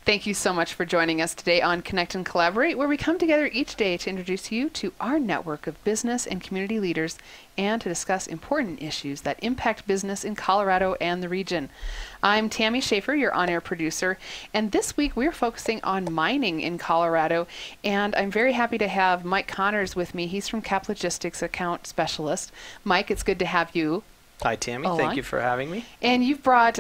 Thank you so much for joining us today on Connect and Collaborate, where we come together each day to introduce you to our network of business and community leaders and to discuss important issues that impact business in Colorado and the region. I'm Tammy Schaefer, your on-air producer, and this week we're focusing on mining in Colorado, and I'm very happy to have Mike Connors with me. He's from Cap Logistics Account Specialist. Mike, it's good to have you. Hi, Tammy. Along. Thank you for having me. And you've brought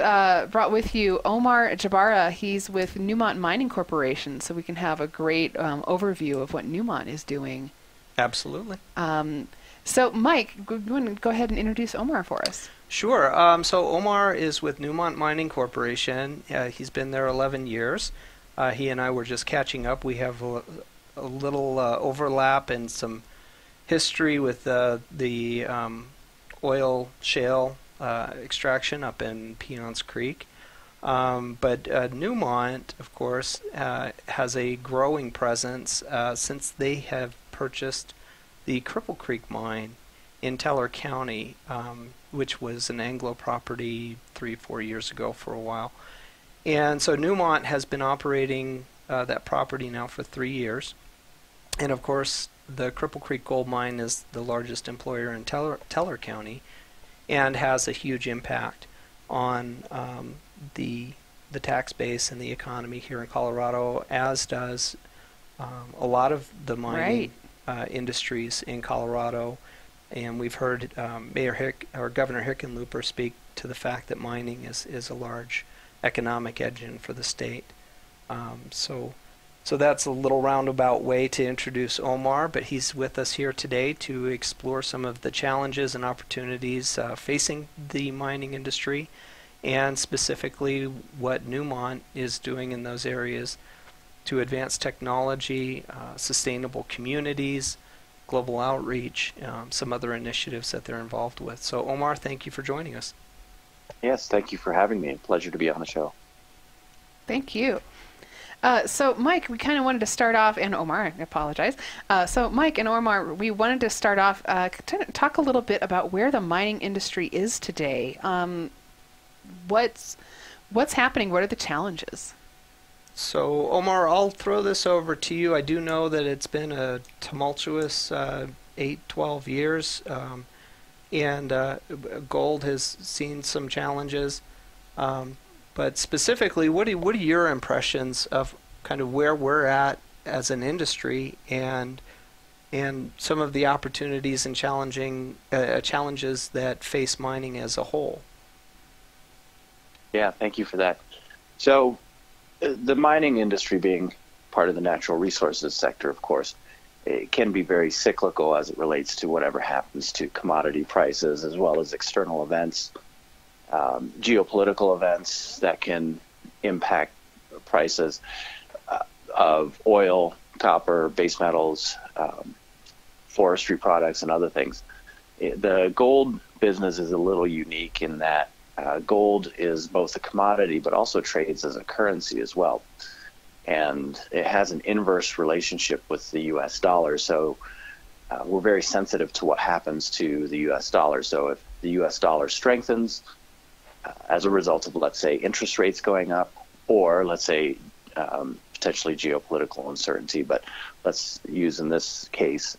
with you Omar Jabara. He's with Newmont Mining Corporation, so we can have a great overview of what Newmont is doing. Absolutely. So, Mike, go ahead and introduce Omar for us. Sure. So Omar is with Newmont Mining Corporation. He's been there 11 years. He and I were just catching up. We have a little overlap and some history with the oil shale extraction up in Peons Creek. But Newmont, of course, has a growing presence since they have purchased the Cripple Creek mine in Teller County, which was an Anglo property 3-4 years ago for a while. And so Newmont has been operating that property now for 3 years. And of course, the Cripple Creek gold mine is the largest employer in Teller County, and has a huge impact on the tax base and the economy here in Colorado, as does a lot of the mining industries in Colorado. And we've heard Governor Hickenlooper speak to the fact that mining is a large economic engine for the state. So that's a little roundabout way to introduce Omar, but he's with us here today to explore some of the challenges and opportunities facing the mining industry, and specifically what Newmont is doing in those areas to advance technology, sustainable communities, global outreach, some other initiatives that they're involved with. So Omar, thank you for joining us. Yes, thank you for having me. Pleasure to be on the show. Thank you. So, Mike, we kind of wanted to start off, and Omar, I apologize. So, Mike and Omar, we wanted to start off, talk a little bit about where the mining industry is today. What's happening? What are the challenges? So, Omar, I'll throw this over to you. I do know that it's been a tumultuous 8-12 years, and gold has seen some challenges. But specifically, what are your impressions of kind of where we're at as an industry, and some of the opportunities and challenges that face mining as a whole? Yeah, thank you for that. So the mining industry, being part of the natural resources sector, of course, it can be very cyclical as it relates to whatever happens to commodity prices, as well as external events. Geopolitical events that can impact prices of oil, copper, base metals, forestry products, and other things. The gold business is a little unique in that gold is both a commodity but also trades as a currency as well. And it has an inverse relationship with the U.S. dollar. So we're very sensitive to what happens to the U.S. dollar. So if the U.S. dollar strengthens, as a result of, let's say, interest rates going up, or let's say potentially geopolitical uncertainty, but let's use in this case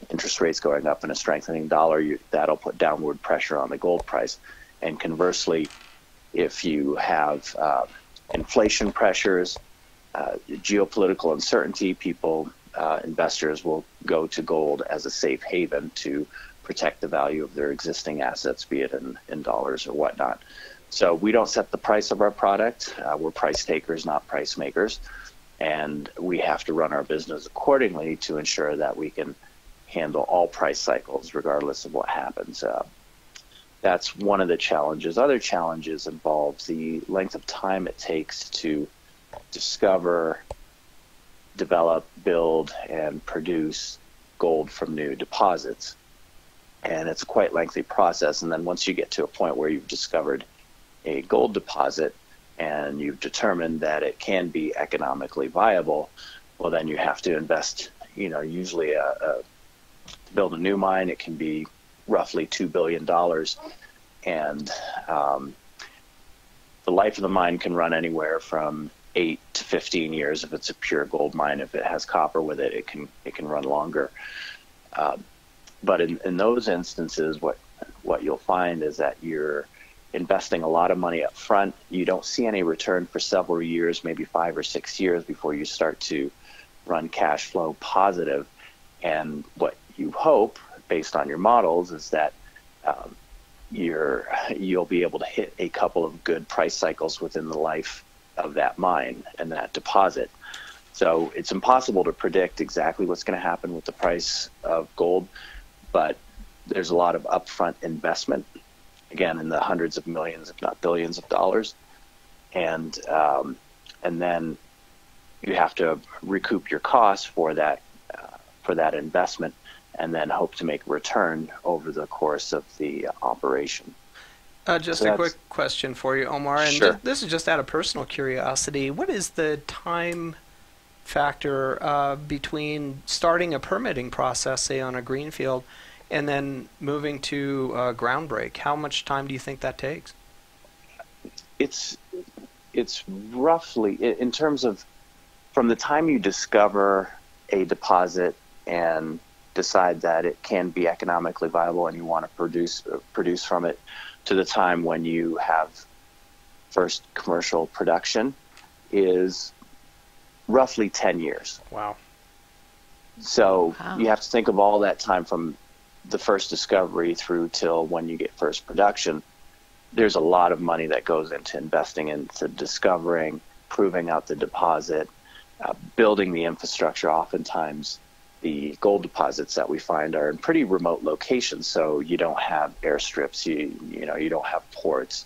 interest rates going up and a strengthening dollar, that'll put downward pressure on the gold price. And conversely, if you have inflation pressures, geopolitical uncertainty, investors will go to gold as a safe haven to protect the value of their existing assets, be it in dollars or whatnot. So we don't set the price of our product. We're price takers, not price makers. And we have to run our business accordingly to ensure that we can handle all price cycles regardless of what happens. That's one of the challenges. Other challenges involve the length of time it takes to discover, develop, build, and produce gold from new deposits. And it's a quite lengthy process. And then once you get to a point where you've discovered a gold deposit and you've determined that it can be economically viable, well, then you have to invest, usually to build a new mine, it can be roughly $2 billion. And the life of the mine can run anywhere from 8 to 15 years if it's a pure gold mine. If it has copper with it, it can run longer. But in those instances, what you'll find is that you're investing a lot of money up front. You don't see any return for several years, maybe 5 or 6 years before you start to run cash flow positive. And what you hope, based on your models, is that you'll be able to hit a couple of good price cycles within the life of that mine and that deposit. So it's impossible to predict exactly what's going to happen with the price of gold, but there's a lot of upfront investment, again, in the hundreds of millions, if not billions of dollars. And then you have to recoup your costs for that investment, and then hope to make a return over the course of the operation. Just a quick question for you, Omar, and Sure. this is just out of personal curiosity. What is the time factor between starting a permitting process, say on a greenfield, and then moving to ground break? How much time do you think that takes? It's roughly, in terms of from the time you discover a deposit and decide that it can be economically viable and you want to produce from it, to the time when you have first commercial production, is roughly 10 years. Wow. So you have to think of all that time from the first discovery through till when you get first production. There's a lot of money that goes into investing into discovering, proving out the deposit, building the infrastructure. Oftentimes the gold deposits that we find are in pretty remote locations, so you don't have airstrips, you don't have ports,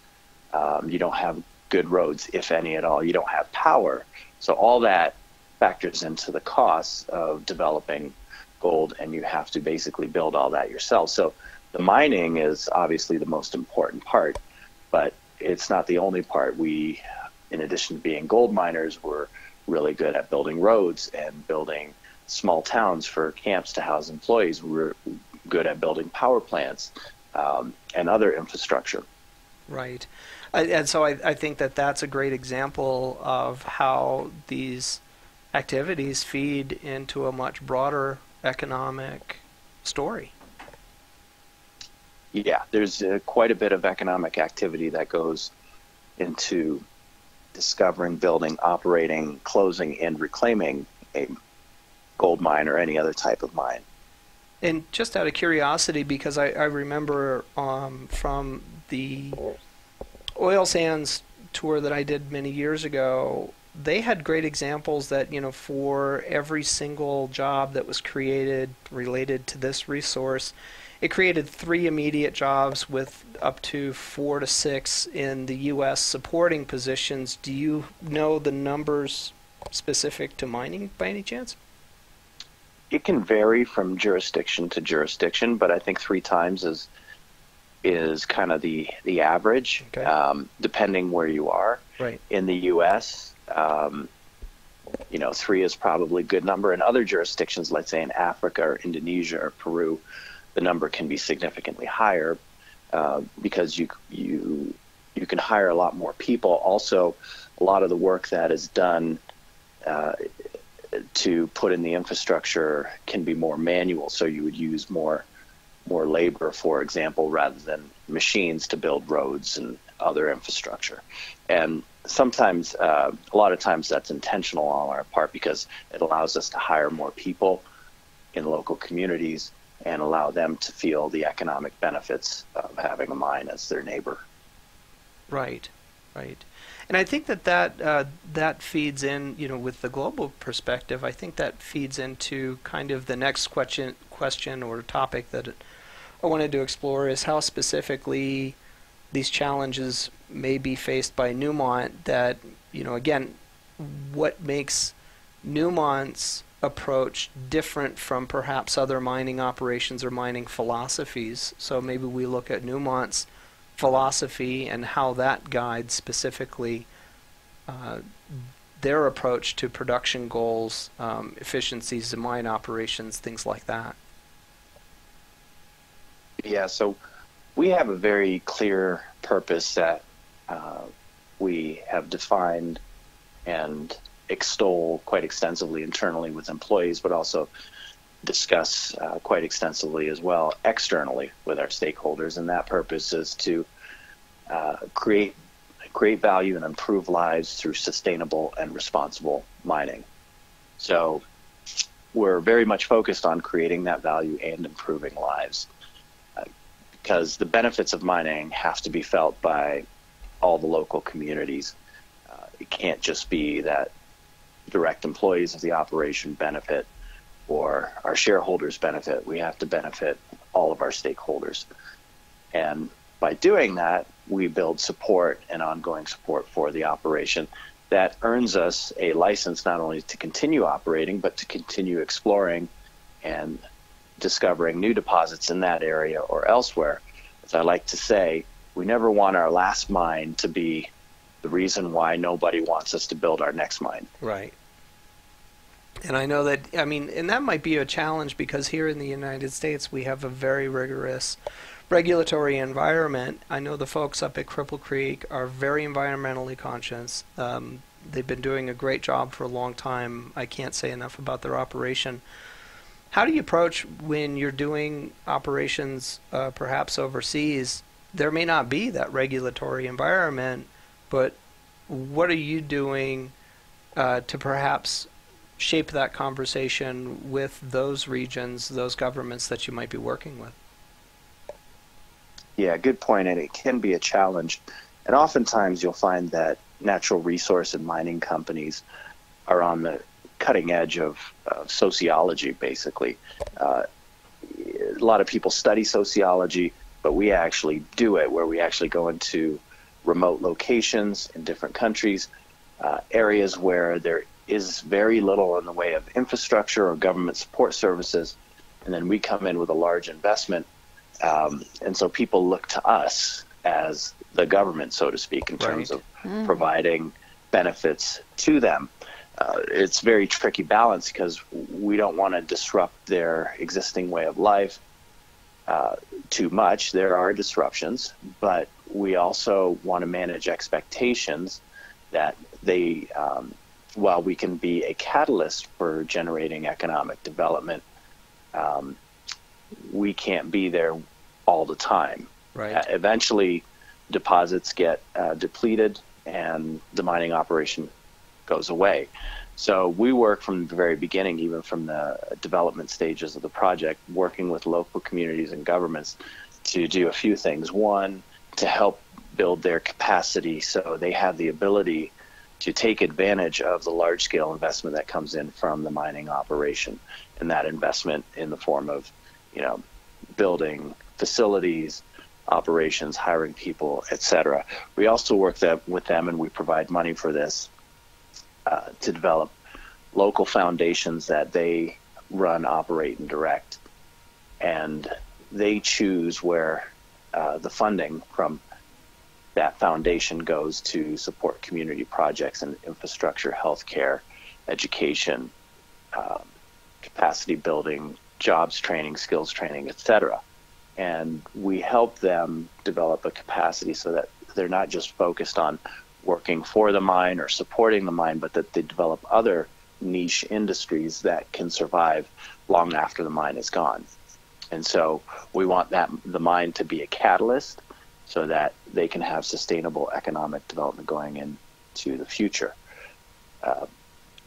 you don't have good roads, if any at all, you don't have power. So all that factors into the costs of developing gold, and you have to basically build all that yourself. So the mining is obviously the most important part, but it's not the only part. We, in addition to being gold miners, we're really good at building roads and building small towns for camps to house employees. We're good at building power plants and other infrastructure. Right. And so I think that that's a great example of how these activities feed into a much broader economic story. Yeah, there's quite a bit of economic activity that goes into discovering, building, operating, closing, and reclaiming a gold mine or any other type of mine. And just out of curiosity, because I remember from the oil sands tour that I did many years ago, they had great examples that, for every single job that was created related to this resource, it created 3 immediate jobs with up to 4 to 6 in the U.S. supporting positions. Do you know the numbers specific to mining by any chance? It can vary from jurisdiction to jurisdiction, but I think 3 times is kind of the average, okay. Depending where you are. Right. In the U.S., 3 is probably a good number. In other jurisdictions, let's say in Africa or Indonesia or Peru, the number can be significantly higher because you can hire a lot more people. Also, a lot of the work that is done to put in the infrastructure can be more manual, so you would use more labor, for example, rather than machines to build roads and other infrastructure. And sometimes, a lot of times that's intentional on our part because it allows us to hire more people in local communities and allow them to feel the economic benefits of having a mine as their neighbor. Right, right. And I think that feeds in, with the global perspective, I think that feeds into kind of the next question or topic that I wanted to explore is how specifically these challenges may be faced by Newmont that, again, what makes Newmont's approach different from perhaps other mining operations or mining philosophies. So maybe we look at Newmont's philosophy and how that guides specifically their approach to production goals, efficiencies in mine operations, things like that. Yeah, so we have a very clear purpose that we have defined and extol quite extensively internally with employees, but also discuss quite extensively as well externally with our stakeholders. And that purpose is to create value and improve lives through sustainable and responsible mining. So we're very much focused on creating that value and improving lives, because the benefits of mining have to be felt by all the local communities. It can't just be that direct employees of the operation benefit or our shareholders benefit. We have to benefit all of our stakeholders. And by doing that, we build support and ongoing support for the operation that earns us a license not only to continue operating, but to continue exploring and discovering new deposits in that area or elsewhere. As I like to say, we never want our last mine to be the reason why nobody wants us to build our next mine. Right. And I know that, I mean, and that might be a challenge because here in the United States we have a very rigorous regulatory environment. I know the folks up at Cripple Creek are very environmentally conscious. They've been doing a great job for a long time. I can't say enough about their operation. How do you approach when you're doing operations perhaps overseas? There may not be that regulatory environment, but what are you doing to perhaps shape that conversation with those regions, those governments that you might be working with? Yeah, good point, and it can be a challenge. And oftentimes you'll find that natural resource and mining companies are on the cutting edge of sociology, basically. A lot of people study sociology, but we actually do it, where we actually go into remote locations in different countries, areas where there is very little in the way of infrastructure or government support services, and then we come in with a large investment. And so people look to us as the government, so to speak, in terms of providing benefits to them. It's a very tricky balance because we don't want to disrupt their existing way of life too much. There are disruptions, but we also want to manage expectations that they, while we can be a catalyst for generating economic development, we can't be there all the time. Right. Eventually, deposits get depleted and the mining operation goes away. So we work from the very beginning, even from the development stages of the project, working with local communities and governments to do a few things. One, to help build their capacity so they have the ability to take advantage of the large-scale investment that comes in from the mining operation, and that investment in the form of, building facilities, operations, hiring people, etc. We also work with them, and we provide money for this to develop local foundations that they run, operate, and direct. And they choose where the funding from that foundation goes to support community projects and infrastructure, healthcare, education, capacity building, jobs training, skills training, etc. And we help them develop a capacity so that they're not just focused on working for the mine or supporting the mine, but that they develop other niche industries that can survive long after the mine is gone. And so we want the mine to be a catalyst so that they can have sustainable economic development going into the future.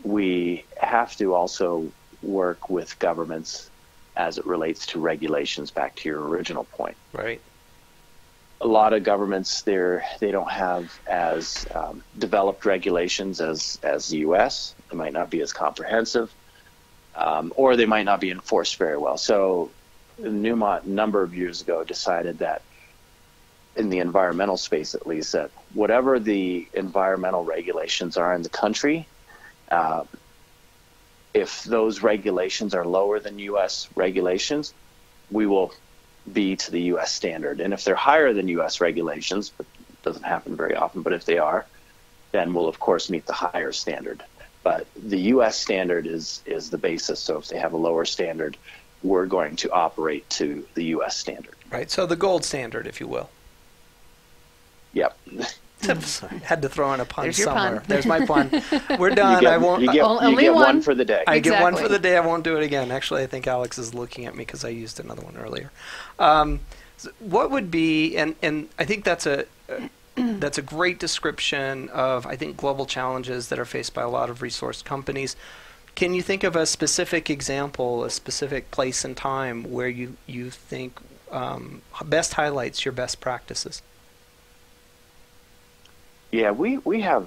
We have to also work with governments as it relates to regulations, back to your original point. Right. A lot of governments, they don't have as developed regulations as the U.S. They might not be as comprehensive, or they might not be enforced very well. So Newmont, a number of years ago, decided that in the environmental space, at least, that whatever the environmental regulations are in the country, if those regulations are lower than U.S. regulations, we will be to the U.S. standard. And if they're higher than U.S. regulations, but it doesn't happen very often, but if they are, then we'll, of course, meet the higher standard. But the U.S. standard is the basis. So if they have a lower standard, we're going to operate to the U.S. standard. Right. So the gold standard, if you will. Yep. Had to throw in a pun There's your somewhere. pun. There's my pun. We're done. I won't. You Only get one. one for the day. I get one Exactly. for the day. I won't do it again. Actually, I think Alex is looking at me because I used another one earlier. What would be, and I think that's a great description of, I think, global challenges that are faced by a lot of resource companies. Can you think of a specific example, a specific place and time where you think best highlights your best practices? Yeah, we have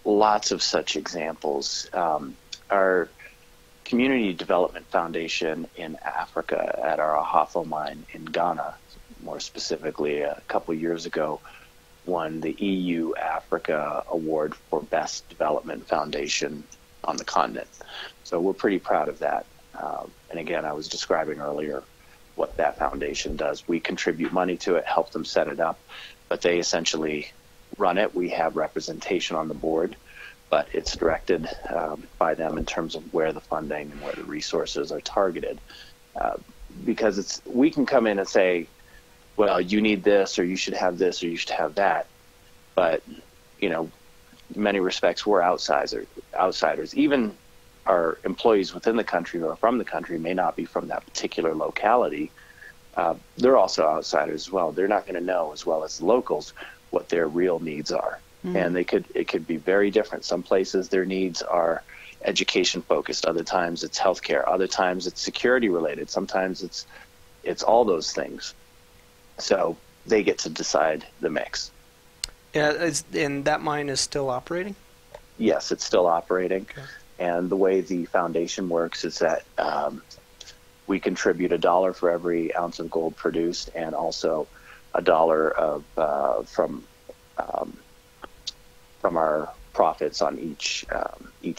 lots of such examples. Our Community Development Foundation in Africa at our Ahafo mine in Ghana, more specifically a couple years ago, won the EU Africa Award for Best Development Foundation on the continent. So we're pretty proud of that. And again, I was describing earlier what that foundation does. We contribute money to it, help them set it up, but they essentially run it. We have representation on the board, but it's directed by them in terms of where the funding and where the resources are targeted. Because we can come in and say, well, you need this, or you should have this, or you should have that. But, in many respects, we're outsiders. Even our employees within the country or from the country may not be from that particular locality. They're also outsiders as well. They're not going to know, as well as the locals, what their real needs are. And it could be very different. Some places their needs are education focused. Other times it's healthcare. Other times it's security related. Sometimes it's all those things. So they get to decide the mix. Yeah, and that mine is still operating? Yes, it's still operating. Okay. And the way the foundation works is that we contribute $1 for every ounce of gold produced, and also $1 of from our profits on each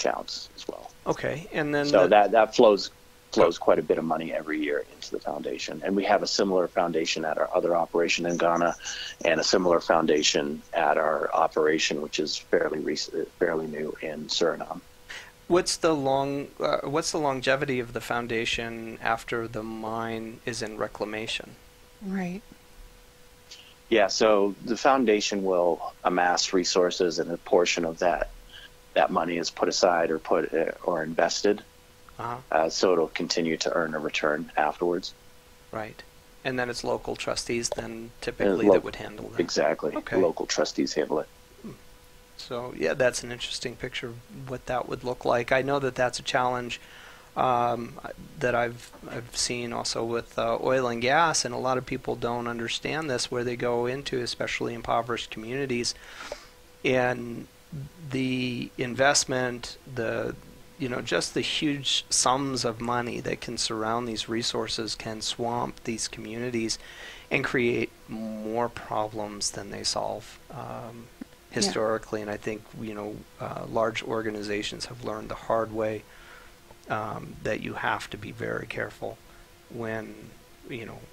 ounce as well. Okay, and then so that flows quite a bit of money every year into the foundation. And we have a similar foundation at our other operation in Ghana, and a similar foundation at our operation, which is fairly new in Suriname. What's the longevity of the foundation after the mine is in reclamation? Right. Yeah, so the foundation will amass resources, and a portion of that money is put aside or invested. Uh-huh. So it'll continue to earn a return afterwards. Right. And then it's local trustees then typically that would handle that. Exactly. Okay. Local trustees handle it. So, yeah, that's an interesting picture of what that would look like. I know that that's a challenge that I've seen also with oil and gas, and a lot of people don't understand this, where they go into, especially impoverished communities, and the investment, just the huge sums of money that can surround these resources can swamp these communities and create more problems than they solve historically. And I think large organizations have learned the hard way that you have to be very careful when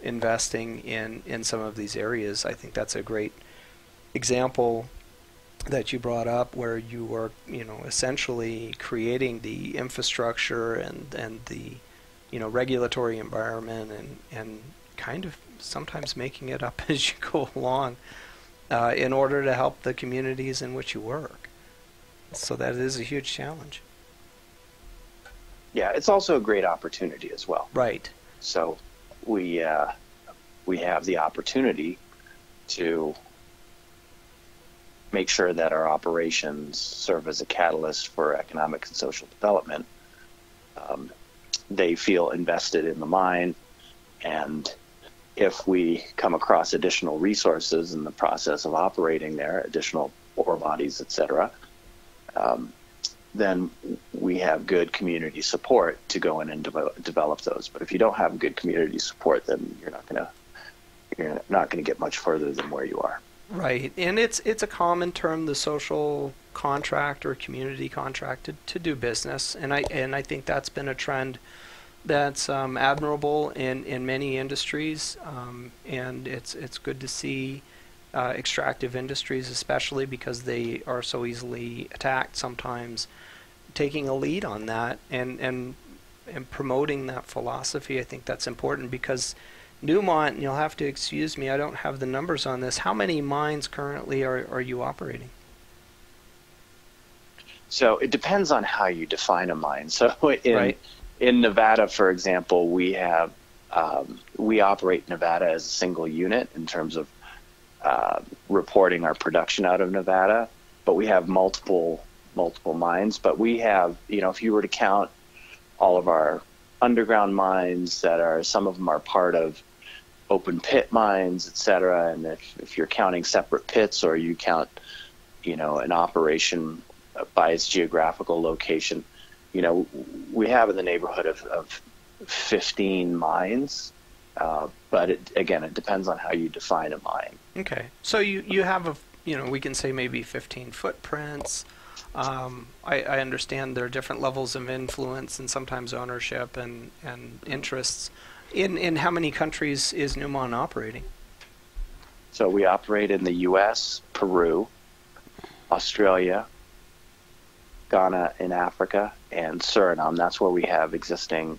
investing in some of these areas. I think that's a great example that you brought up, where you were essentially creating the infrastructure and the regulatory environment and kind of sometimes making it up as you go along in order to help the communities in which you work. So that is a huge challenge. Yeah, it's also a great opportunity as well. Right. So we have the opportunity to make sure that our operations serve as a catalyst for economic and social development. They feel invested in the mine, and if we come across additional resources in the process of operating there, additional ore bodies, etc., then we have good community support to go in and develop those. But if you don't have good community support, then you're not going to get much further than where you are. Right, and it's a common term, the social contract or community contract to do business, and I think that's been a trend that's admirable in many industries, and it's good to see extractive industries, especially because they are so easily attacked sometimes, taking a lead on that and promoting that philosophy. I think that's important, because Newmont, and you'll have to excuse me, I don't have the numbers on this. How many mines currently are you operating? So it depends on how you define a mine. So Right. in Nevada, for example, we operate Nevada as a single unit in terms of reporting our production out of Nevada, but we have multiple mines. But we have, if you were to count all of our underground mines some of them are part of open pit mines, et cetera, and if you're counting separate pits or you count, an operation by its geographical location, we have in the neighborhood of 15 mines, but it depends on how you define a mine. Okay, so you have we can say maybe 15 footprints. I understand there are different levels of influence and sometimes ownership and interests. In how many countries is Newmont operating? So we operate in the U.S., Peru, Australia, Ghana in Africa, and Suriname. That's where we have existing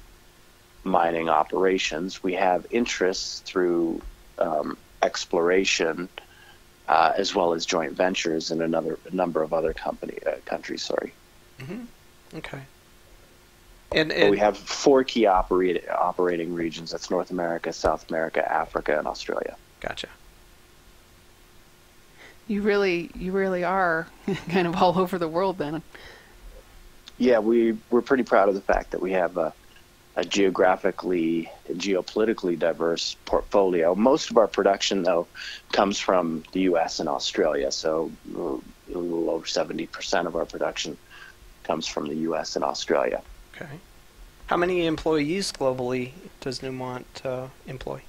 mining operations. We have interests through exploration, as well as joint ventures in a number of other countries. Sorry. Mm-hmm. Okay. But we have 4 key operating regions. That's North America, South America, Africa, and Australia. Gotcha. You really are kind of all over the world then. Yeah, we're pretty proud of the fact that we have a geographically and geopolitically diverse portfolio. Most of our production, though, comes from the U.S. and Australia. So a little over 70% of our production comes from the U.S. and Australia. Okay. How many employees globally does Newmont employ?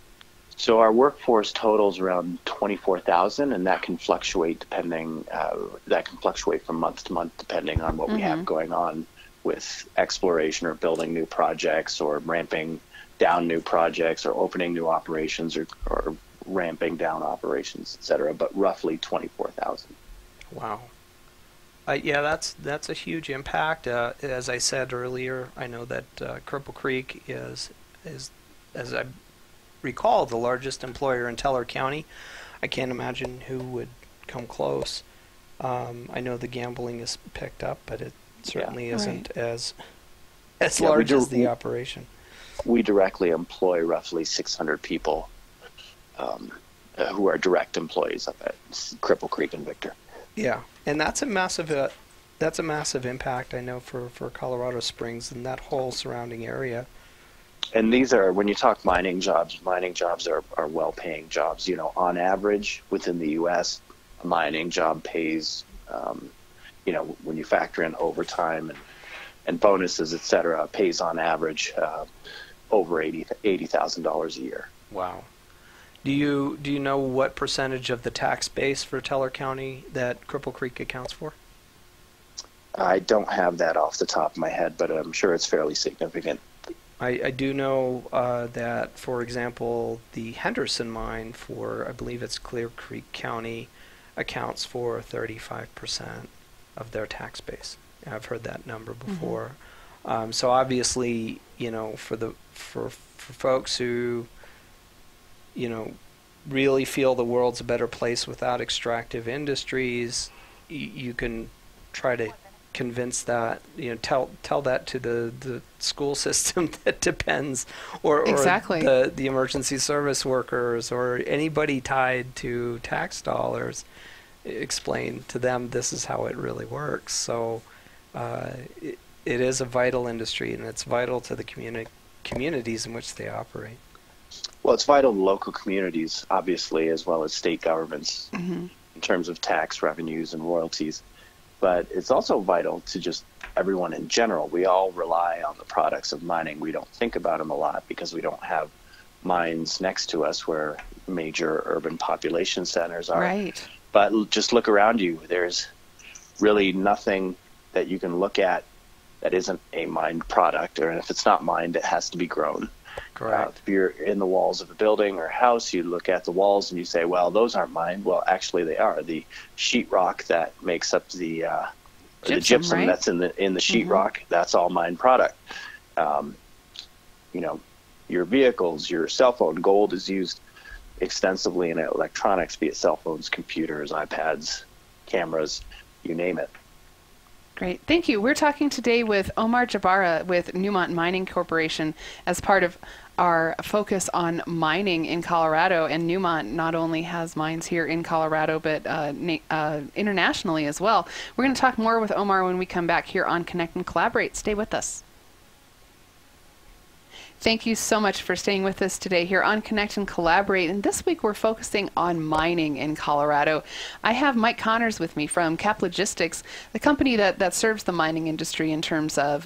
So our workforce totals around 24,000, and that can fluctuate from month to month depending on what we have going on with exploration or building new projects or ramping down new projects or opening new operations or ramping down operations, et cetera, but roughly 24,000. Wow. Yeah, that's a huge impact. As I said earlier, I know that Cripple Creek is, as I recall, the largest employer in Teller County. I can't imagine who would come close. I know the gambling is picked up, but it certainly isn't as large as the operation. We directly employ roughly 600 people who are direct employees up at Cripple Creek and Victor. Yeah, and that's a massive impact, I know, for Colorado Springs and that whole surrounding area. And these are, when you talk mining jobs are well-paying jobs. On average, within the U.S., a mining job pays, when you factor in overtime and bonuses, et cetera, pays on average over $80,000 a year. Wow. Do you know what percentage of the tax base for Teller County that Cripple Creek accounts for? I don't have that off the top of my head, but I'm sure it's fairly significant. I do know that, for example, the Henderson mine for, I believe it's Clear Creek County, accounts for 35% of their tax base. I've heard that number before. So obviously, for folks who, really feel the world's a better place without extractive industries, you can try to convince that, tell that to the school system that depends, or Exactly. the emergency service workers or anybody tied to tax dollars. Explain to them this is how it really works. So it is a vital industry, and it's vital to the communities in which they operate. Well, it's vital to local communities, obviously, as well as state governments in terms of tax revenues and royalties. But it's also vital to just everyone in general. We all rely on the products of mining. We don't think about them a lot because we don't have mines next to us where major urban population centers are. Right. But just look around you. There's really nothing that you can look at that isn't a mined product, or if it's not mined, it has to be grown. Correct. If you're in the walls of a building or a house, you look at the walls and you say, well, those aren't mined. Well, actually they are. The sheetrock that makes up the gypsum right? that's in the sheetrock, that's all mined product. your vehicles, your cell phone. Gold is used extensively in electronics, be it cell phones, computers, iPads, cameras, you name it. Great. Thank you. We're talking today with Omar Jabara with Newmont Mining Corporation as part of our focus on mining in Colorado. And Newmont not only has mines here in Colorado, but internationally as well. We're going to talk more with Omar when we come back here on Connect and Collaborate. Stay with us. Thank you so much for staying with us today here on Connect and Collaborate. And this week we're focusing on mining in Colorado. I have Mike Connors with me from Cap Logistics, the company that serves the mining industry in terms of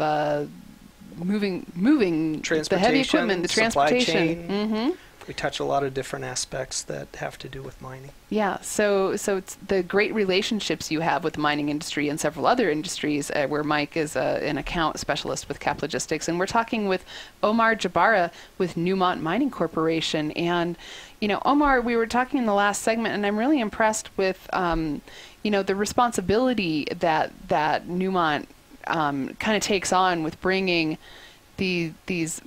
moving the heavy equipment, the transportation. Chain. We touch a lot of different aspects that have to do with mining. Yeah, so it's the great relationships you have with the mining industry and several other industries where Mike is an account specialist with Cap Logistics. And we're talking with Omar Jabara with Newmont Mining Corporation. And, Omar, we were talking in the last segment, and I'm really impressed with, the responsibility that Newmont kind of takes on with bringing these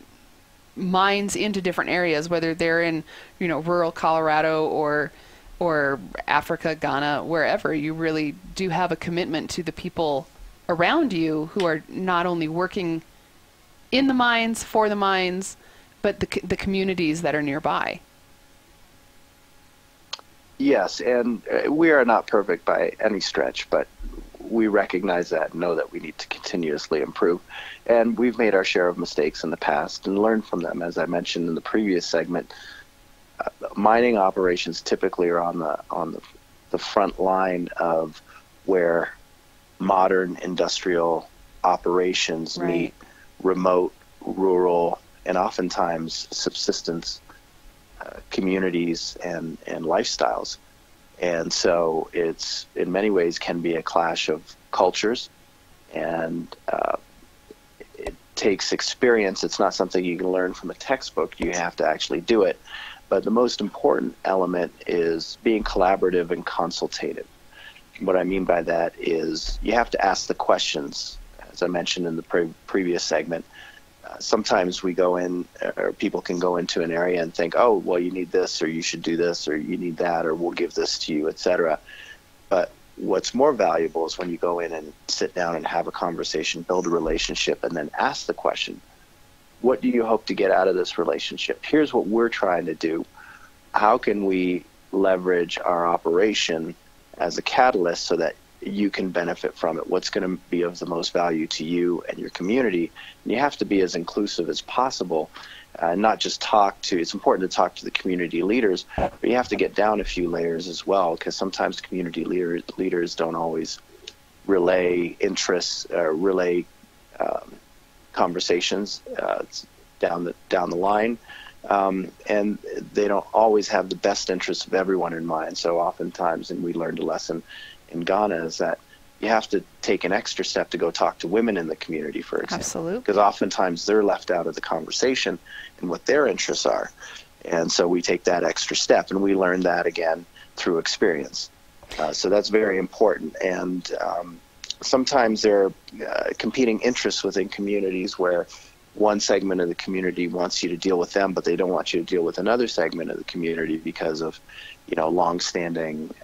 mines into different areas, whether they're in rural Colorado or Africa, Ghana, wherever. You really do have a commitment to the people around you who are not only working in the mines, for the mines, but the communities that are nearby. Yes, and we are not perfect by any stretch, but we recognize that and know that we need to continuously improve. And we've made our share of mistakes in the past and learned from them. As I mentioned in the previous segment, mining operations typically are on the front line of where modern industrial operations meet remote, rural, and oftentimes subsistence communities and lifestyles. And so it's in many ways can be a clash of cultures, and it takes experience. It's not something you can learn from a textbook. You have to actually do it. But the most important element is being collaborative and consultative. What I mean by that is you have to ask the questions. As I mentioned in the previous segment, sometimes we go in, or people can go into an area and think, oh, well, you need this, or you should do this, or you need that, or we'll give this to you, etc. But what's more valuable is when you go in and sit down and have a conversation, build a relationship, and then ask the question, what do you hope to get out of this relationship? Here's what we're trying to do. How can we leverage our operation as a catalyst so that you can benefit from it? What's going to be of the most value to you and your community? And you have to be as inclusive as possible, not just it's important to talk to the community leaders, but you have to get down a few layers as well, because sometimes community leaders don't always relay interests, relay conversations down the line, and they don't always have the best interests of everyone in mind. So oftentimes, and we learned a lesson in Ghana, is that you have to take an extra step to go talk to women in the community, for example. Absolutely. Because oftentimes they're left out of the conversation and what their interests are. And so we take that extra step, and we learn that again through experience. So that's very important. And sometimes there are competing interests within communities where one segment of the community wants you to deal with them, but they don't want you to deal with another segment of the community because of, long-standing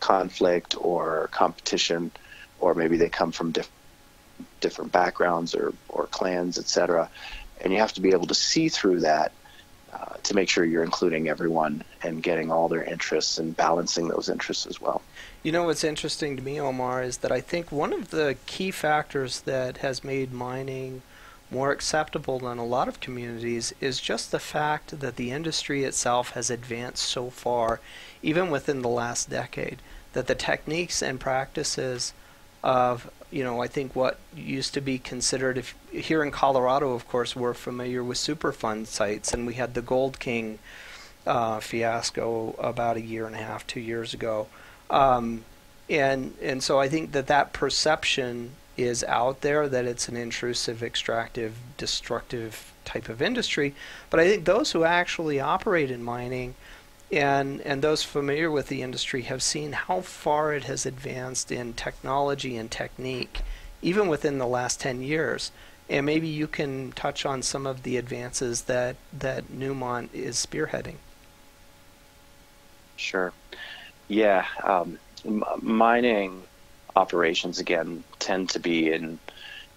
conflict or competition, or maybe they come from different backgrounds or clans, etc. And you have to be able to see through that to make sure you're including everyone and getting all their interests and balancing those interests as well. What's interesting to me, Omar, is that I think one of the key factors that has made mining more acceptable than a lot of communities is just the fact that the industry itself has advanced so far, even within the last decade, that the techniques and practices of, I think what used to be considered, here in Colorado, of course, we're familiar with Superfund sites, and we had the Gold King fiasco about 1.5 2 years ago. And so I think that perception is out there, that it's an intrusive, extractive, destructive type of industry. But I think those who actually operate in mining and those familiar with the industry have seen how far it has advanced in technology and technique, even within the last 10 years. And maybe you can touch on some of the advances that Newmont is spearheading. Sure. Yeah. Mining operations, again, tend to be in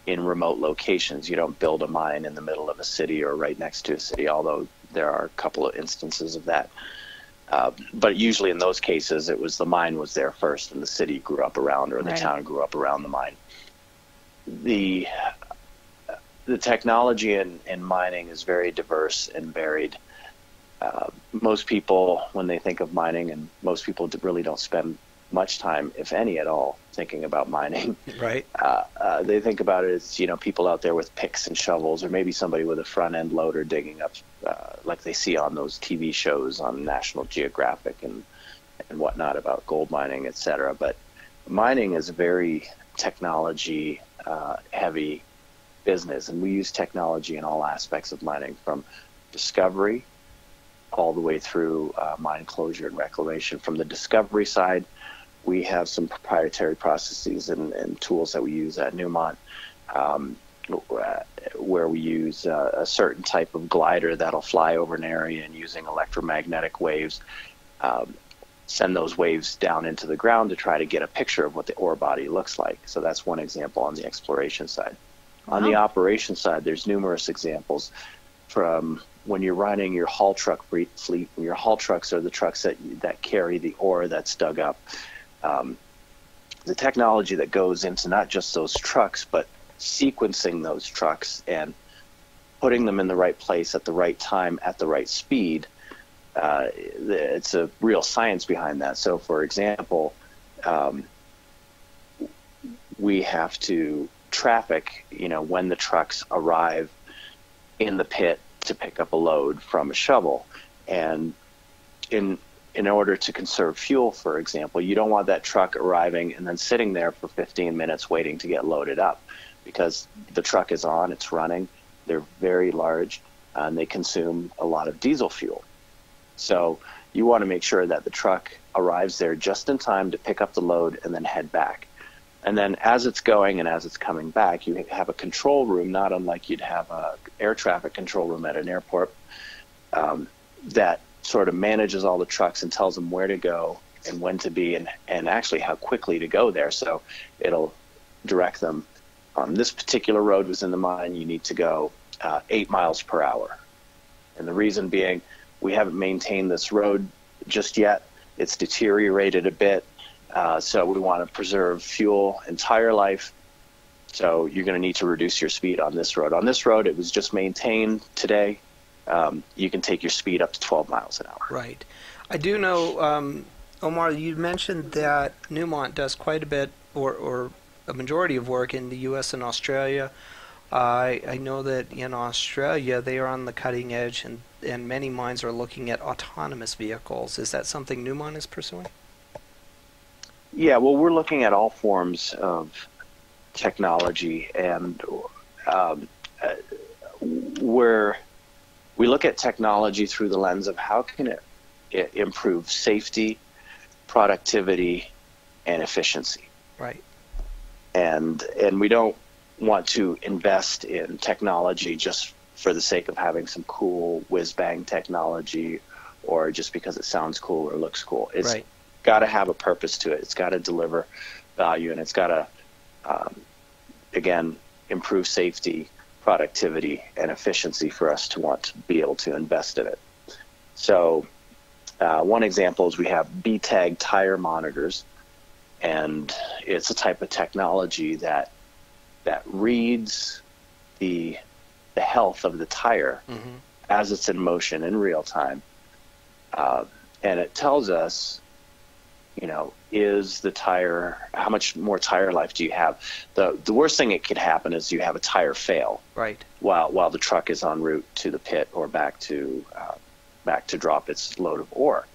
remote locations. You don't build a mine in the middle of a city or right next to a city, although there are a couple of instances of that. But usually in those cases, it was the mine was there first and the city grew up around, or the town grew up around the mine. The technology in mining is very diverse and varied. Most people, when they think of mining, and most people really don't spend much time, if any at all, thinking about mining. Right. They think about it as, people out there with picks and shovels, or maybe somebody with a front end loader digging up, like they see on those TV shows on National Geographic and whatnot about gold mining, etc. But mining is a very technology heavy business, and we use technology in all aspects of mining, from discovery all the way through mine closure and reclamation. From the discovery side, we have some proprietary processes and tools that we use at Newmont, where we use a certain type of glider that'll fly over an area, and using electromagnetic waves, send those waves down into the ground to try to get a picture of what the ore body looks like. So that's one example on the exploration side. Wow. On the operation side, there's numerous examples, from when you're running your haul truck fleet. Your haul trucks are the trucks that carry the ore that's dug up. The technology that goes into not just those trucks, but sequencing those trucks and putting them in the right place at the right time at the right speed, it's a real science behind that. So, for example, we have to traffic, when the trucks arrive in the pit to pick up a load from a shovel. And in order to conserve fuel, for example, you don't want that truck arriving and then sitting there for 15 minutes waiting to get loaded up, because the truck is on, it's running, they're very large, and they consume a lot of diesel fuel. So you want to make sure that the truck arrives there just in time to pick up the load and then head back. And then as it's going and as it's coming back, you have a control room, not unlike you'd have a air traffic control room at an airport, that sort of manages all the trucks and tells them where to go and when to be, and actually how quickly to go there. So it'll direct them. On this particular road was in the mine, you need to go 8 miles per hour. And the reason being, we haven't maintained this road just yet. It's deteriorated a bit. So we want to preserve fuel and tire life. So you're going to need to reduce your speed on this road. On this road, it was just maintained today. You can take your speed up to 12 miles an hour. Right. I do know, Omar, you mentioned that Newmont does quite a bit, or a majority of work in the U.S. and Australia. I know that in Australia they are on the cutting edge, and many mines are looking at autonomous vehicles. Is that something Newmont is pursuing? Yeah, well, we're looking at all forms of technology, and we look at technology through the lens of how can it improve safety, productivity, and efficiency. Right. And we don't want to invest in technology just for the sake of having some cool whiz-bang technology, or just because it sounds cool or looks cool. It's got to have a purpose to it. It's got to deliver value, and it's got to, again, improve safety, productivity, and efficiency for us to want to be able to invest in it. So one example is we have B-tag tire monitors, and it's a type of technology that reads the health of the tire as it's in motion in real time, and it tells us, is the tire, how much more tire life do you have? The worst thing that could happen is you have a tire fail while the truck is en route to the pit or back to drop its load of ore.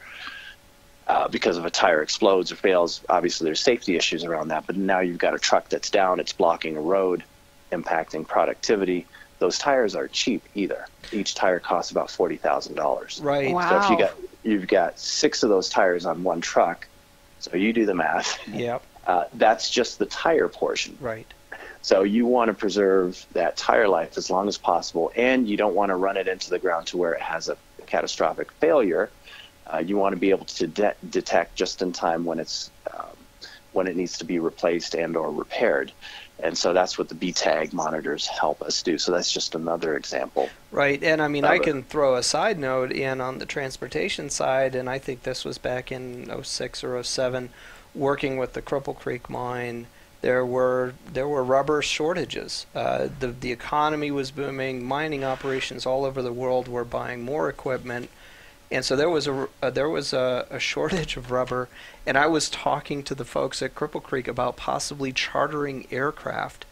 Because if a tire explodes or fails, obviously there's safety issues around that. But now you've got a truck that's down, it's blocking a road, impacting productivity. Those tires aren't cheap either. Each tire costs about $40,000. Right. Wow. So if you've got 6 of those tires on one truck, so you do the math. Yep. That's just the tire portion. Right. So you want to preserve that tire life as long as possible, and you don't want to run it into the ground to where it has a catastrophic failure. You want to be able to detect just in time when it needs to be replaced and or repaired. And so that's what the BTAG monitors help us do. So that's just another example. Right, and I mean, I can throw a side note in on the transportation side, and I think this was back in 06 or 07, working with the Cripple Creek mine. There were rubber shortages. The economy was booming. Mining operations all over the world were buying more equipment, and so there was a shortage of rubber. And I was talking to the folks at Cripple Creek about possibly chartering aircraft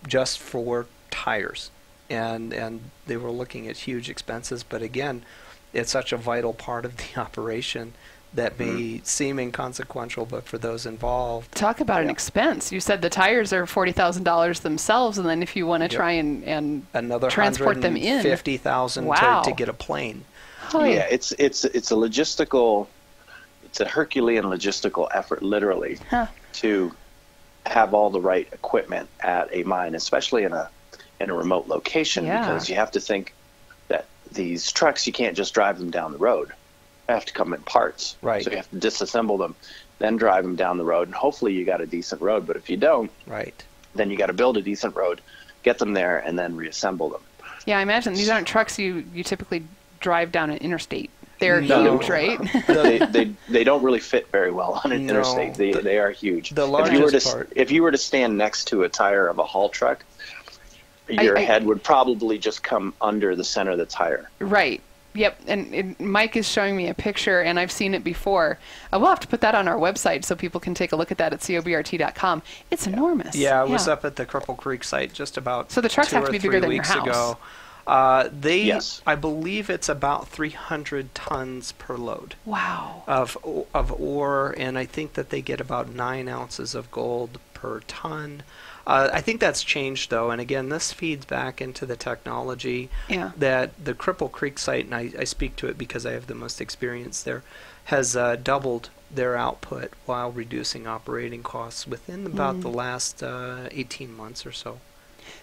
just for tires, and they were looking at huge expenses. But again, it's such a vital part of the operation that may seem inconsequential, but for those involved. Talk about an expense. You said the tires are $40,000 themselves, and then if you want to try and another transport them in, $50,000 to get a plane. Oh, yeah, it's a Herculean logistical effort, literally, to have all the right equipment at a mine, especially in a remote location, because you have to think that these trucks, you can't just drive them down the road. They have to come in parts. Right. So you have to disassemble them, then drive them down the road, and hopefully you got a decent road. But if you don't, then you got to build a decent road, get them there, and then reassemble them. Yeah, I imagine these aren't trucks you typically drive down an interstate. They're huge, right? They don't really fit very well on an interstate. They are huge. The largest part. If you were to stand next to a tire of a haul truck, your head would probably just come under the center of the tire. Right. Yep, and Mike is showing me a picture, and I've seen it before. We'll have to put that on our website so people can take a look at that at cobrt.com. It's enormous. Yeah, I was up at the Cripple Creek site just about so the trucks 2 have to or be 3 bigger than weeks your house. ago. I believe it's about 300 tons per load. Wow. Of ore, and I think that they get about 9 ounces of gold per ton. I think that's changed, though, and again, this feeds back into the technology that the Cripple Creek site, and I speak to it because I have the most experience there, has doubled their output while reducing operating costs within about the last 18 months or so.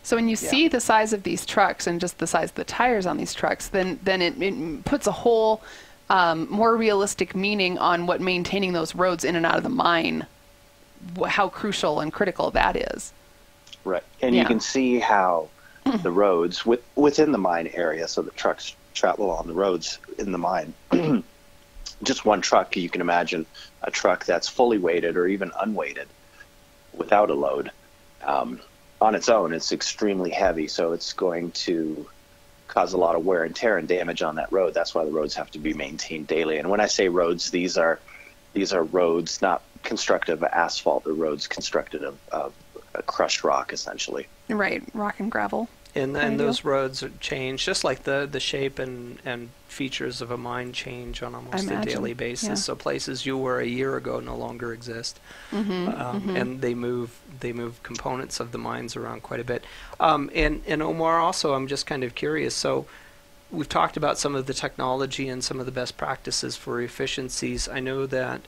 So when you see the size of these trucks and just the size of the tires on these trucks, then it puts a whole more realistic meaning on what maintaining those roads in and out of the mine, how crucial and critical that is. Right, and you can see how the roads within the mine area, so the trucks travel on the roads in the mine. Just one truck, you can imagine a truck that's fully weighted or even unweighted without a load. On its own, it's extremely heavy, so it's going to cause a lot of wear and tear and damage on that road. That's why the roads have to be maintained daily. And when I say roads, these are roads not constructed of asphalt. They're roads constructed of crushed rock, essentially. Right, rock and gravel. And then those roads change, just like the shape and features of a mine change on almost a daily basis. Yeah. So places you were a year ago no longer exist, and they move components of the mines around quite a bit. And Omar, also, I'm just kind of curious. So we've talked about some of the technology and some of the best practices for efficiencies. I know that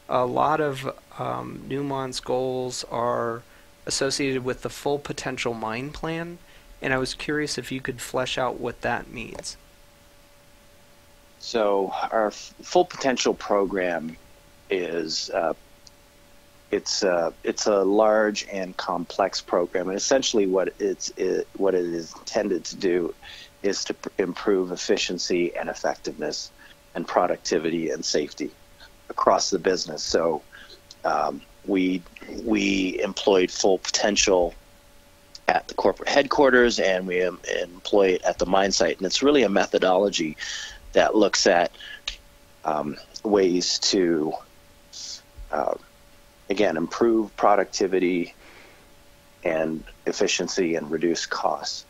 a lot of Newmont's goals are associated with the full potential mine plan, and I was curious if you could flesh out what that means. So our full potential program is it's a large and complex program, and essentially what it is intended to do is to improve efficiency and effectiveness and productivity and safety across the business. So we employed full potential at the corporate headquarters, and we employ it at the mine site. And it's really a methodology that looks at ways to, again, improve productivity and efficiency and reduce costs,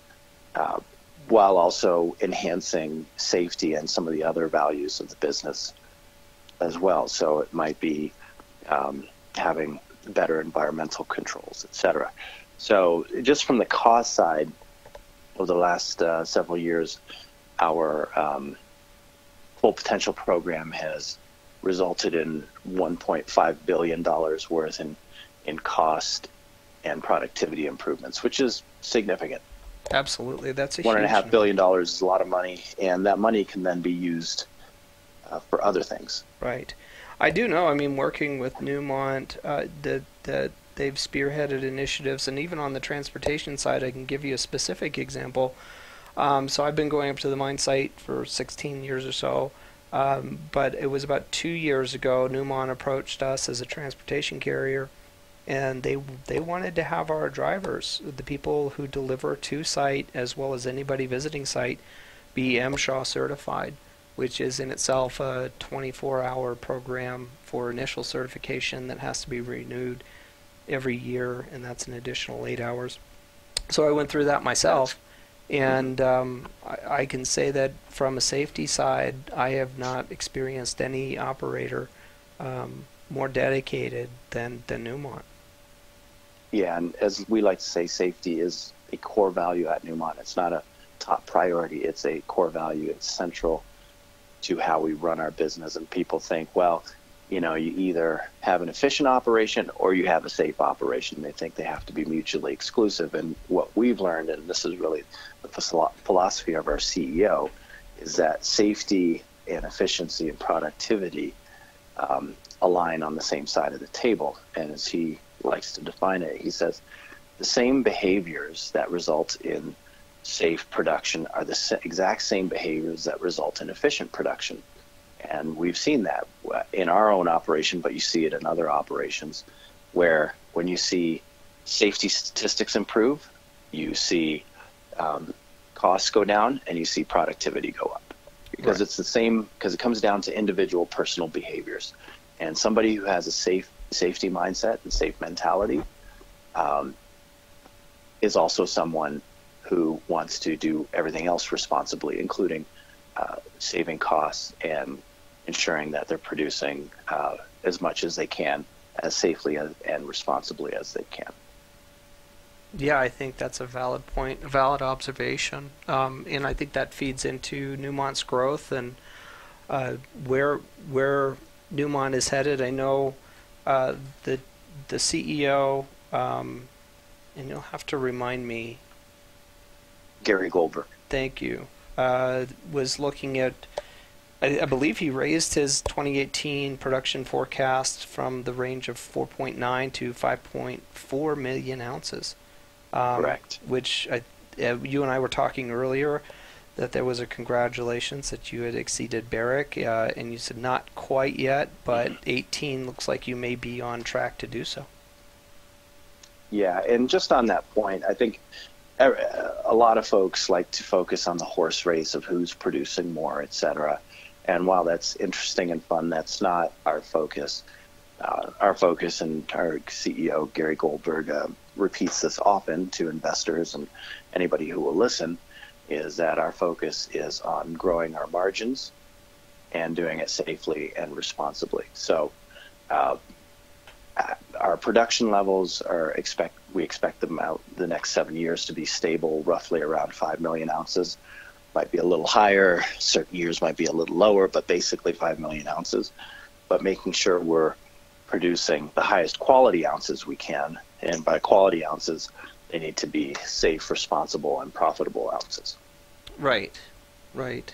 while also enhancing safety and some of the other values of the business as well. So it might be having better environmental controls, et cetera. So just from the cost side, over the last several years, our full potential program has resulted in $1.5 billion worth in cost and productivity improvements, which is significant. Absolutely, that's a $1.5 billion is a lot of money, and that money can then be used for other things. Right. I do know, I mean, working with Newmont, that they've spearheaded initiatives, and even on the transportation side, I can give you a specific example. So I've been going up to the mine site for 16 years or so, but it was about 2 years ago, Newmont approached us as a transportation carrier, and they wanted to have our drivers, the people who deliver to site, as well as anybody visiting site, be MSHA certified, which is in itself a 24-hour program for initial certification that has to be renewed every year, and that's an additional 8 hours. So I went through that myself, and I can say that from a safety side, I have not experienced any operator more dedicated than Newmont. Yeah, and as we like to say, safety is a core value at Newmont. It's not a top priority. It's a core value. It's central to how we run our business. And people think, well, you either have an efficient operation or you have a safe operation. They think they have to be mutually exclusive. And what we've learned, and this is really the philosophy of our CEO, is that safety and efficiency and productivity align on the same side of the table. And as he likes to define it, he says the same behaviors that result in safe production are the exact same behaviors that result in efficient production. And we've seen that in our own operation, but you see it in other operations where when you see safety statistics improve, you see costs go down and you see productivity go up. Because It's the same, because it comes down to individual personal behaviors. And somebody who has a safety mindset and safe mentality is also someone who wants to do everything else responsibly, including saving costs and ensuring that they're producing as much as they can, as safely and responsibly as they can. Yeah, I think that's a valid point, a valid observation, and I think that feeds into Newmont's growth and where Newmont is headed. I know the CEO, and you'll have to remind me. Gary Goldberg. Thank you. Was looking at, I believe he raised his 2018 production forecast from the range of 4.9 to 5.4 million ounces. Correct. Which you and I were talking earlier, that there was a congratulations that you had exceeded Barrick, and you said not quite yet, but 18 looks like you may be on track to do so. Yeah, and just on that point, I think a lot of folks like to focus on the horse race of who's producing more, et cetera. And while that's interesting and fun, that's not our focus. Our focus, and our CEO, Gary Goldberg, repeats this often to investors and anybody who will listen, is that our focus is on growing our margins and doing it safely and responsibly. So our production levels we expect them out the next 7 years to be stable, roughly around 5 million ounces. Might be a little higher, certain years might be a little lower, but basically 5 million ounces. But making sure we're producing the highest quality ounces we can, and by quality ounces, they need to be safe, responsible, and profitable ounces. Right, right.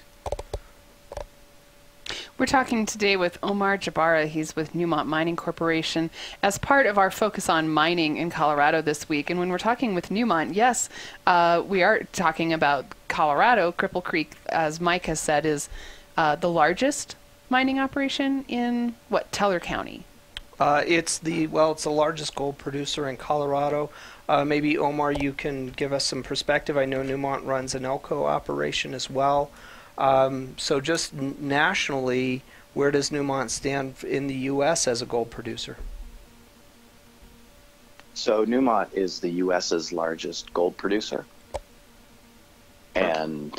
We're talking today with Omar Jabara. He's with Newmont Mining Corporation as part of our focus on mining in Colorado this week. And when we're talking with Newmont, yes, we are talking about Colorado. Cripple Creek, as Mike has said, is the largest mining operation in, Teller County? It's the largest gold producer in Colorado. Maybe, Omar, you can give us some perspective. I know Newmont runs an Elko operation as well. So just nationally, where does Newmont stand in the U.S. as a gold producer? So Newmont is the U.S.'s largest gold producer. And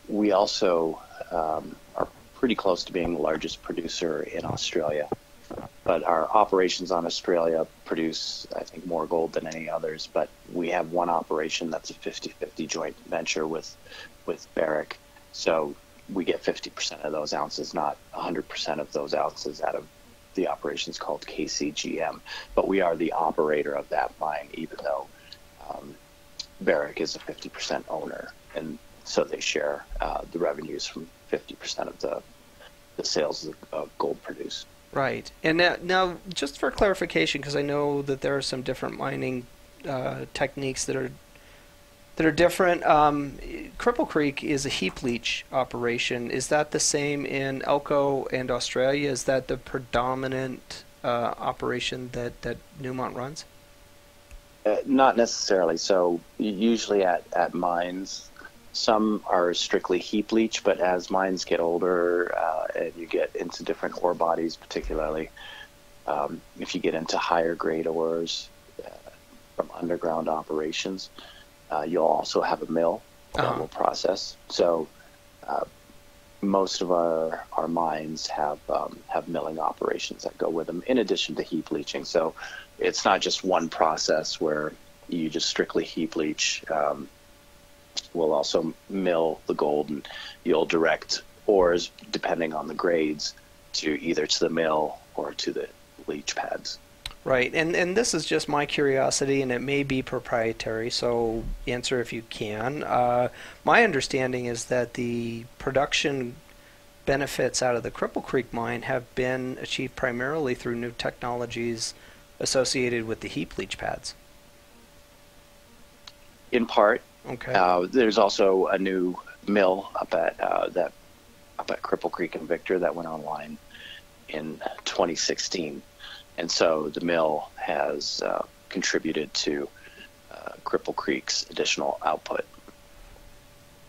we also are pretty close to being the largest producer in Australia. But our operations on Australia produce, I think, more gold than any others. But we have one operation that's a 50-50 joint venture with Barrick. So we get 50% of those ounces, not 100% of those ounces out of the operation is called KCGM, but we are the operator of that mine, even though Barrick is a 50% owner, and so they share the revenues from 50% of the sales of gold produced. Right. And now, just for clarification, because I know that there are some different mining techniques that are different. Cripple Creek is a heap leach operation. Is that the same in Elko and Australia? Is that the predominant operation that Newmont runs? Not necessarily. So usually at mines, some are strictly heap leach, but as mines get older and you get into different ore bodies, particularly if you get into higher grade ores from underground operations, you'll also have a mill that will process. So most of our mines have milling operations that go with them, in addition to heap leaching. So it's not just one process where you just strictly heap leach. We'll also mill the gold, and you'll direct ores, depending on the grades, to either to the mill or to the leach pads. Right, and this is just my curiosity, and it may be proprietary, so answer if you can. My understanding is that the production benefits out of the Cripple Creek mine have been achieved primarily through new technologies associated with the heap leach pads. In part. Okay. There's also a new mill up at Cripple Creek and Victor that went online in 2016. And so the mill has contributed to Cripple Creek's additional output.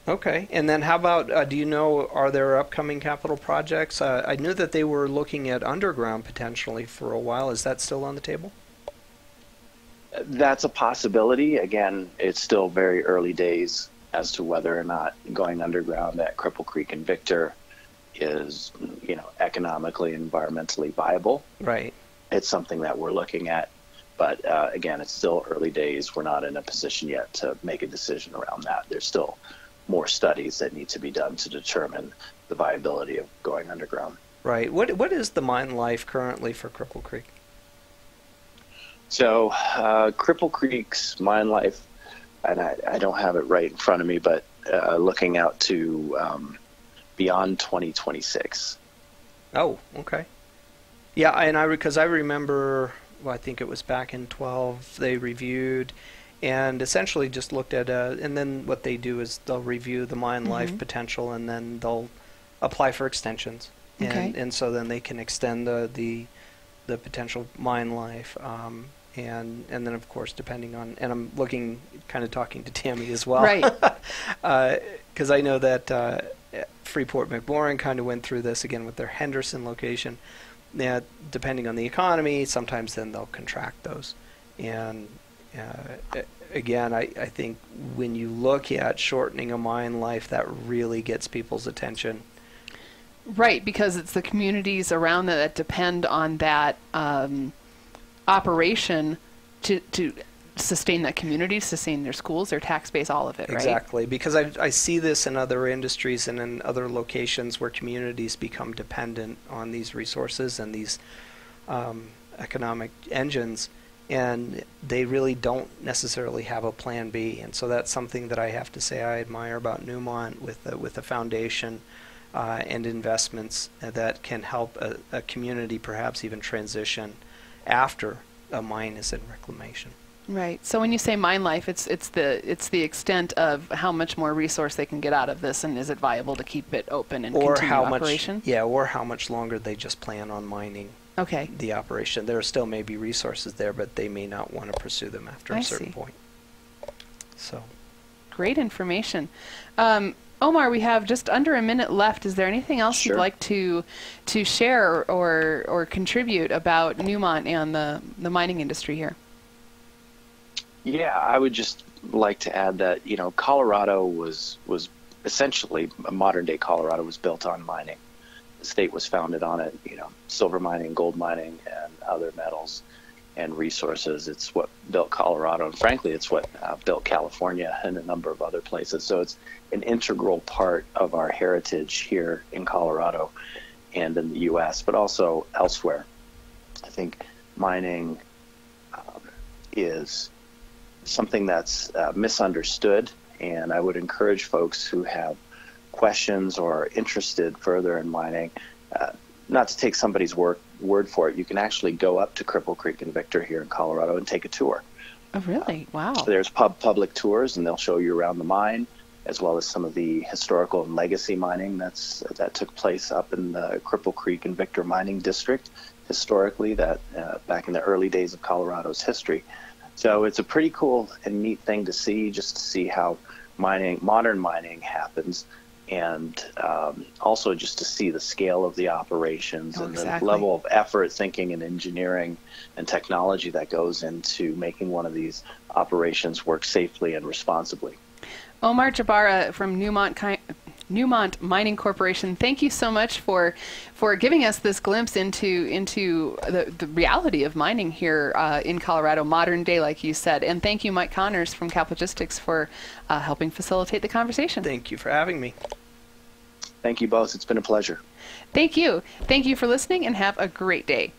Okay. And then how about, do you know, are there upcoming capital projects? I knew that they were looking at underground potentially for a while. Is that still on the table? That's a possibility. Again, it's still very early days as to whether or not going underground at Cripple Creek and Victor is, economically and environmentally viable. Right. It's something that we're looking at, but again, it's still early days. We're not in a position yet to make a decision around that. There's still more studies that need to be done to determine the viability of going underground. Right. What is the mine life currently for Cripple Creek? So Cripple Creek's mine life, and I don't have it right in front of me, but looking out to beyond 2026. Oh, okay. Yeah, and because I remember, I think it was back in 12, they reviewed and essentially just looked at, and then what they do is they'll review the mine life potential, and then they'll apply for extensions. Okay. And so then they can extend the potential mine life. And then, of course, depending on, and I'm talking to Tammy as well. Right. Because I know that Freeport McMoran kind of went through this again with their Henderson location. Now, depending on the economy, sometimes then they'll contract those. And again, I think when you look at shortening a mine life, that really gets people's attention. Right, because it's the communities around that depend on that operation to sustain that community, sustain their schools, their tax base, all of it, right? Exactly, because I see this in other industries and in other locations where communities become dependent on these resources and these economic engines, and they really don't necessarily have a plan B. And so that's something that I have to say I admire about Newmont with the foundation and investments that can help a community perhaps even transition after a mine is in reclamation. Right. So when you say mine life, it's the extent of how much more resource they can get out of this, and is it viable to keep it open and continue operation? Or how much longer they just plan on mining. Okay. The operation. There still may be resources there, but they may not want to pursue them after a certain point. So, great information. Omar, we have just under a minute left. Is there anything else you'd like to share or contribute about Newmont and the mining industry here? Yeah, I would just like to add that, Colorado was essentially, modern day Colorado was built on mining. The state was founded on it, silver mining, gold mining, and other metals and resources. It's what built Colorado, and frankly, it's what built California and a number of other places. So it's an integral part of our heritage here in Colorado and in the U.S., but also elsewhere. I think mining is something that's misunderstood, and I would encourage folks who have questions or are interested further in mining, not to take somebody's word for it. You can actually go up to Cripple Creek and Victor here in Colorado and take a tour. Oh, really? Wow. There's public tours, and they'll show you around the mine, as well as some of the historical and legacy mining that took place up in the Cripple Creek and Victor mining district historically, that back in the early days of Colorado's history. So it's a pretty cool and neat thing to see, just to see how modern mining happens, and also just to see the scale of the operations and the level of effort, thinking, and engineering and technology that goes into making one of these operations work safely and responsibly. Omar Jabara from Newmont Mining Corporation, thank you so much for giving us this glimpse into the reality of mining here in Colorado, modern day, like you said. And thank you, Mike Connors from Cap Logistics, for helping facilitate the conversation. Thank you for having me. Thank you both. It's been a pleasure. Thank you. Thank you for listening, and have a great day.